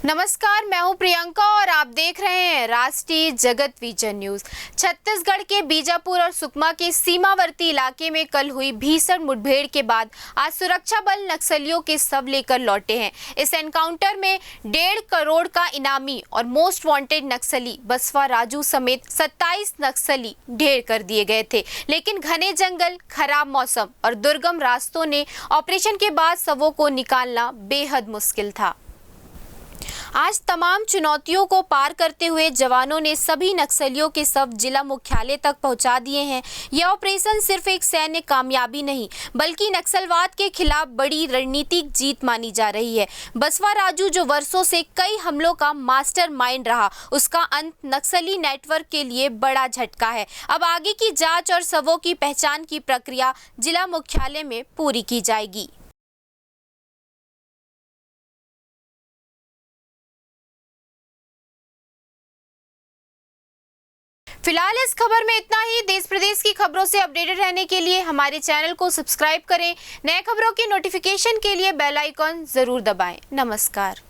नमस्कार, मैं हूं प्रियंका और आप देख रहे हैं राष्ट्रीय जगत विजन न्यूज। छत्तीसगढ़ के बीजापुर और सुकमा के सीमावर्ती इलाके में कल हुई भीषण मुठभेड़ के बाद आज सुरक्षा बल नक्सलियों के शव लेकर लौटे हैं। इस एनकाउंटर में 1.5 करोड़ का इनामी और मोस्ट वांटेड नक्सली बसवा राजू समेत 27 नक्सली ढेर कर दिए गए थे, लेकिन घने जंगल, खराब मौसम और दुर्गम रास्तों ने ऑपरेशन के बाद शवों को निकालना बेहद मुश्किल था। आज तमाम चुनौतियों को पार करते हुए जवानों ने सभी नक्सलियों के शव जिला मुख्यालय तक पहुंचा दिए हैं। यह ऑपरेशन सिर्फ एक सैन्य कामयाबी नहीं, बल्कि नक्सलवाद के खिलाफ बड़ी रणनीतिक जीत मानी जा रही है। बसवा राजू, जो वर्षों से कई हमलों का मास्टरमाइंड रहा, उसका अंत नक्सली नेटवर्क के लिए बड़ा झटका है। अब आगे की जांच और शवों की पहचान की प्रक्रिया जिला मुख्यालय में पूरी की जाएगी। फिलहाल इस खबर में इतना ही। देश प्रदेश की खबरों से अपडेटेड रहने के लिए हमारे चैनल को सब्सक्राइब करें। नए खबरों की नोटिफिकेशन के लिए बेल आइकॉन जरूर दबाएं। नमस्कार।